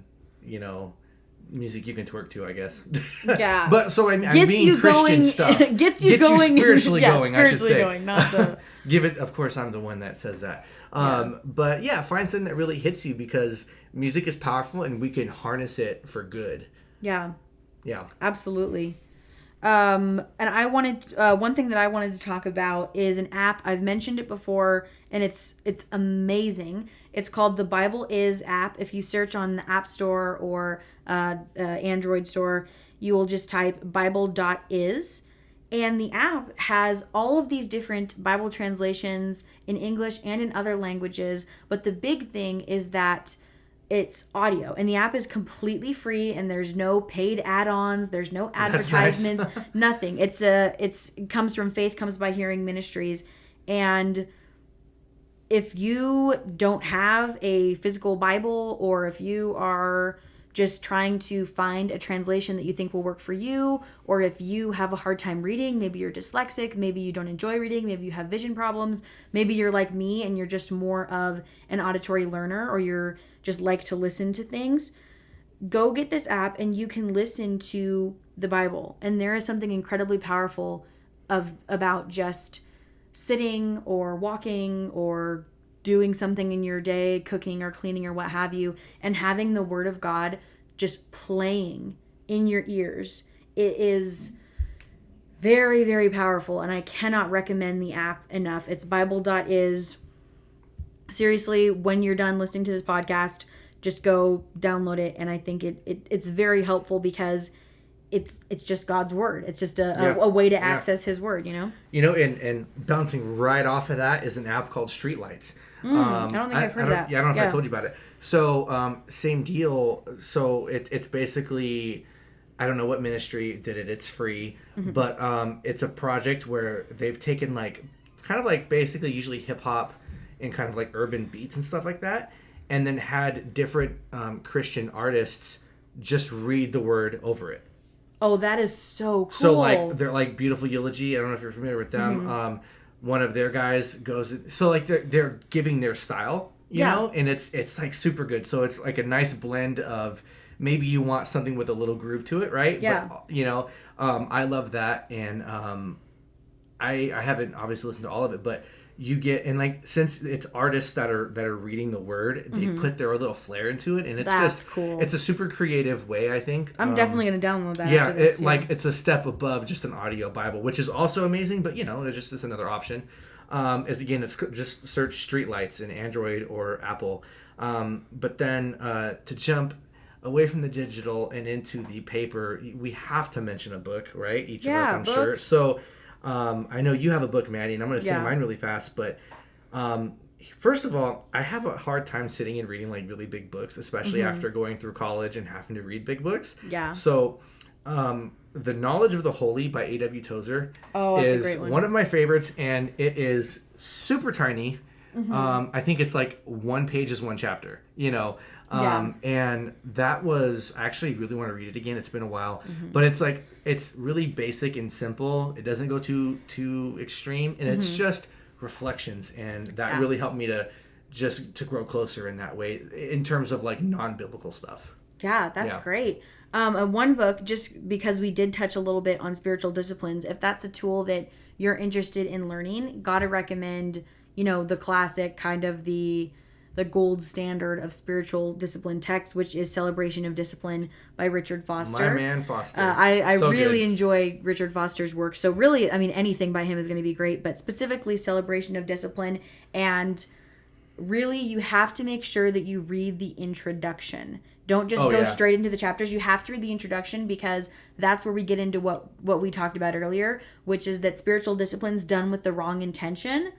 music you can twerk to, I guess. Yeah. But so I mean Christian stuff gets you going, spiritually going. I should say. Going, not the. Give it. Of course, I'm the one that says that. But yeah, find something that really hits you, because music is powerful and we can harness it for good. Yeah. Yeah. Absolutely. And I wanted one thing that I wanted to talk about is an app. I've mentioned it before, and it's amazing. It's called the Bible Is app. If you search on the App Store or Android store, you will just type Bible.is. And the app has all of these different Bible translations in English and in other languages. But the big thing is that it's audio, and the app is completely free, and there's no paid add-ons, there's no advertisements, That's nice. Nothing. It comes from Faith Comes by Hearing Ministries. And if you don't have a physical Bible, or if you are just trying to find a translation that you think will work for you, or if you have a hard time reading, maybe you're dyslexic, maybe you don't enjoy reading, maybe you have vision problems, maybe you're like me and you're just more of an auditory learner, or you're just like to listen to things, go get this app and you can listen to the Bible. And there is something incredibly powerful about just sitting or walking or doing something in your day, cooking or cleaning or what have you, and having the Word of God just playing in your ears. It is very, very powerful, and I cannot recommend the app enough. It's Bible.is. Seriously, when you're done listening to this podcast, just go download it, and I think it's very helpful, because it's just God's Word. It's just a way to access His Word, And bouncing right off of that is an app called Streetlights. I don't think I've heard of that. Yeah, I don't know if I told you about it. So, same deal. So it's basically, I don't know what ministry did it. It's free, but it's a project where they've taken like, kind of like basically usually hip hop and kind of like urban beats and stuff like that, and then had different Christian artists just read the word over it. Oh, that is so cool. So like, they're like Beautiful Eulogy. I don't know if you're familiar with them. One of their guys goes, so like they're giving their style, you know, and it's like super good. So it's like a nice blend of, maybe you want something with a little groove to it, right? Yeah. But, I love that, and I haven't obviously listened to all of it, but you get, and like, since it's artists that are reading the word, they put their little flair into it, and it's That's just cool. It's a super creative way, I think. I'm definitely gonna download that. Yeah, after this, it's a step above just an audio Bible, which is also amazing, but it's another option. It's just search Streetlights in Android or Apple. But then to jump away from the digital and into the paper, we have to mention a book, right? Each of us, I'm sure. So I know you have a book, Maddie, and I'm going to say mine really fast. But first of all, I have a hard time sitting and reading like really big books, especially after going through college and having to read big books. Yeah. So The Knowledge of the Holy by A.W. Tozer is a great one. One of my favorites, and it is super tiny. I think it's like one page is one chapter, and that was, I actually really want to read it again. It's been a while, but it's really basic and simple. It doesn't go too extreme, and it's just reflections, and that really helped me to grow closer in that way in terms of like non-biblical stuff. Yeah, that's great. One book, just because we did touch a little bit on spiritual disciplines, if that's a tool that you're interested in learning, gotta recommend, the classic, kind of the gold standard of spiritual discipline text, which is Celebration of Discipline by Richard Foster. My man Foster. I so really good. enjoy Richard Foster's work. So really, anything by him is going to be great, but specifically Celebration of Discipline. And really, you have to make sure that you read the introduction. Don't just go straight into the chapters. You have to read the introduction, because that's where we get into what we talked about earlier, which is that spiritual disciplines done with the wrong intention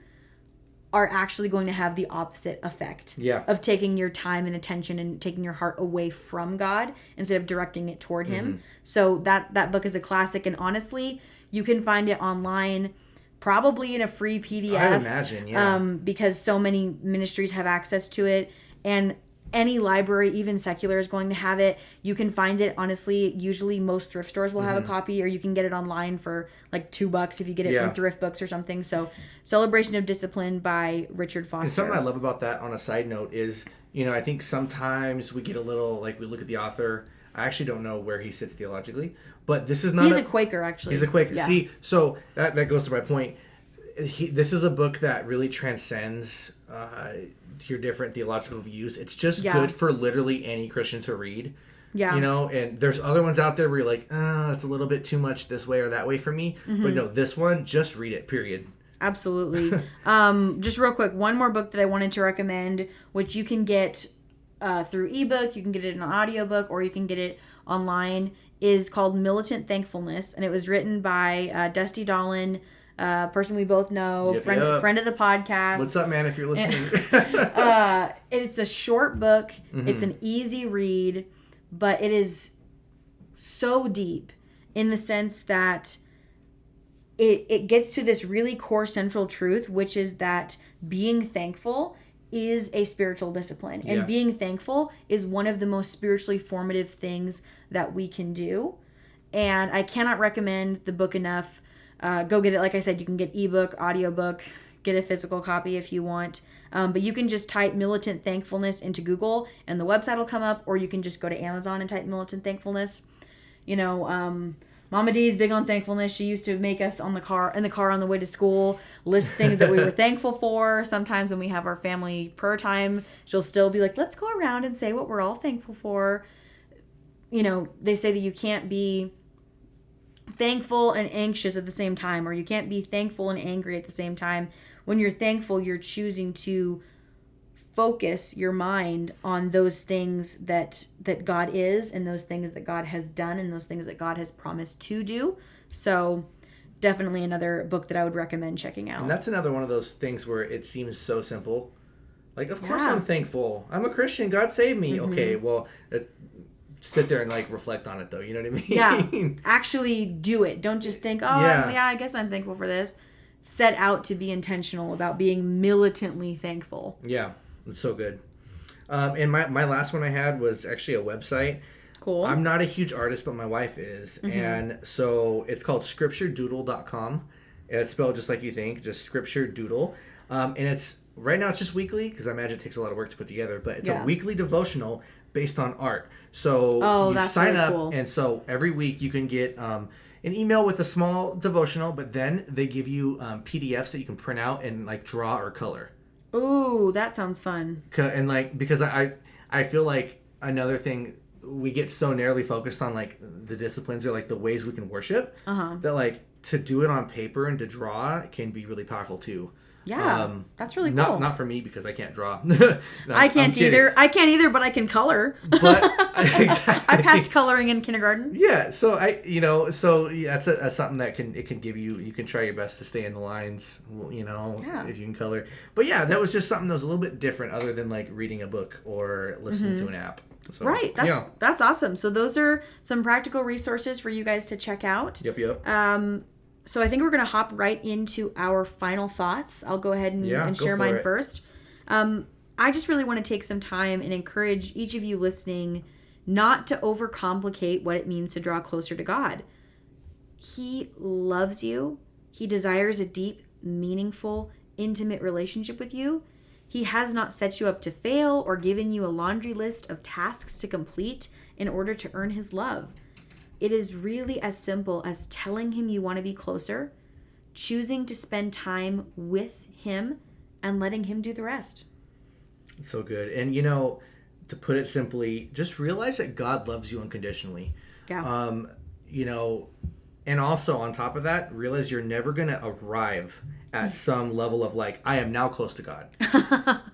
are actually going to have the opposite effect of taking your time and attention and taking your heart away from God instead of directing it toward him. So that book is a classic, and honestly, you can find it online, probably in a free PDF. I would imagine, because so many ministries have access to it, and any library, even secular, is going to have it. You can find it, honestly, usually most thrift stores will have a copy, or you can get it online for like $2 if you get it from Thrift Books or something. So Celebration of Discipline by Richard Foster. And something I love about that, on a side note, is, I think sometimes we get a little, like, we look at the author. I actually don't know where he sits theologically, but this is not... He's a Quaker, actually. He's a Quaker. Yeah. See, so that goes to my point. This is a book that really transcends your different theological views. It's just good for literally any Christian to read. Yeah. And there's other ones out there where you're like, it's a little bit too much this way or that way for me. But no, this one, just read it, period. Absolutely. Just real quick, one more book that I wanted to recommend, which you can get through ebook, you can get it in an audiobook, or you can get it online, is called Militant Thankfulness. And it was written by Dusty Dollin, person we both know, friend of the podcast. What's up, man, if you're listening? It's a short book. It's an easy read, but it is so deep in the sense that it gets to this really core central truth, which is that being thankful is a spiritual discipline. And being thankful is one of the most spiritually formative things that we can do. And I cannot recommend the book enough. Go get it. Like I said, you can get ebook, audiobook, get a physical copy if you want. But you can just type Militant Thankfulness into Google and the website will come up, or you can just go to Amazon and type Militant Thankfulness. Mama D is big on thankfulness. She used to make us in the car on the way to school, list things that we were thankful for. Sometimes when we have our family prayer time, she'll still be like, let's go around and say what we're all thankful for. They say that you can't be thankful and anxious at the same time, or you can't be thankful and angry at the same time. When you're thankful, you're choosing to focus your mind on those things that God is, and those things that God has done, and those things that God has promised to do. So definitely another book that I would recommend checking out. And that's another one of those things where it seems so simple. Like, of course I'm thankful. I'm a Christian. God saved me. Okay, well, sit there and like reflect on it, though. You know what I mean? Yeah. Actually do it. Don't just think, I guess I'm thankful for this. Set out to be intentional about being militantly thankful. Yeah. It's so good. And my last one I had was actually a website. Cool. I'm not a huge artist, but my wife is. And so it's called scripturedoodle.com. And it's spelled just like you think, just Scripture Doodle. And it's right now it's just weekly, because I imagine it takes a lot of work to put together, but it's a weekly devotional based on art. So you sign up, cool. And so every week you can get an email with a small devotional, but then they give you PDFs that you can print out and like draw or color. Ooh, that sounds fun. And like, because I feel like another thing, we get so narrowly focused on like the disciplines or like the ways we can worship, that like to do it on paper and to draw can be really powerful too. Yeah, that's really cool. Not for me, because I can't draw. No, I can't either. I can't either, but I can color. But exactly. I passed coloring in kindergarten. Yeah, so that's something that it can give you. You can try your best to stay in the lines, if you can color. But yeah, that was just something that was a little bit different, other than like reading a book or listening to an app. So, right, that's awesome. So those are some practical resources for you guys to check out. Yep. So I think we're going to hop right into our final thoughts. I'll go ahead and share mine first. I just really want to take some time and encourage each of you listening not to overcomplicate what it means to draw closer to God. He loves you. He desires a deep, meaningful, intimate relationship with you. He has not set you up to fail or given you a laundry list of tasks to complete in order to earn his love. It is really as simple as telling him you want to be closer, choosing to spend time with him, and letting him do the rest. So good. And, to put it simply, just realize that God loves you unconditionally. Yeah. And also on top of that, realize you're never going to arrive at some level of like, I am now close to God.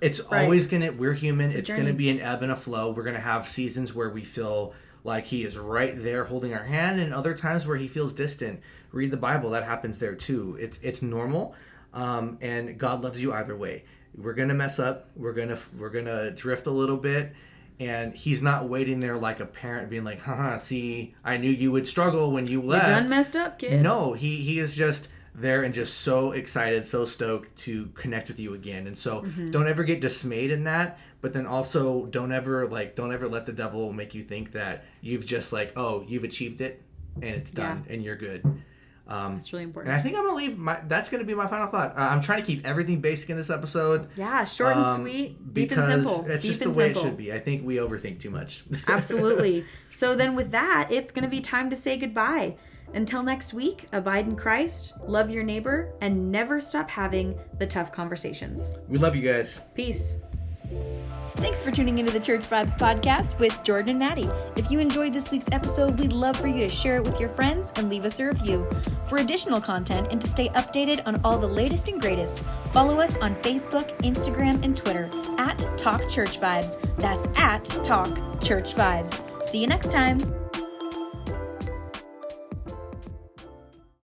It's always we're human. It's going to be an ebb and a flow. We're going to have seasons where we feel like he is right there holding our hand, and other times where he feels distant. Read the Bible. That happens there too. It's normal. And God loves you either way. We're gonna mess up. We're gonna drift a little bit, and He's not waiting there like a parent being like, haha, see, I knew you would struggle when you left. You done messed up, kid. No, he is just there and just so excited, so stoked to connect with you again. And so don't ever get dismayed in that, but then also don't ever let the devil make you think that you've just like, oh, you've achieved it and it's done and you're good. That's really important. And I think I'm gonna leave that's gonna be my final thought. I'm trying to keep everything basic in this episode. Yeah, short and sweet, deep and simple. Because it's deep just the and way simple. it should be. I think we overthink too much. Absolutely. So then with that, it's going to be time to say goodbye. Until next week, abide in Christ, love your neighbor, and never stop having the tough conversations. We love you guys. Peace. Thanks for tuning into the Church Vibes podcast with Jordan and Maddie. If you enjoyed this week's episode, we'd love for you to share it with your friends and leave us a review. For additional content and to stay updated on all the latest and greatest, follow us on Facebook, Instagram, and Twitter at Talk Church Vibes. That's at Talk Church Vibes. See you next time.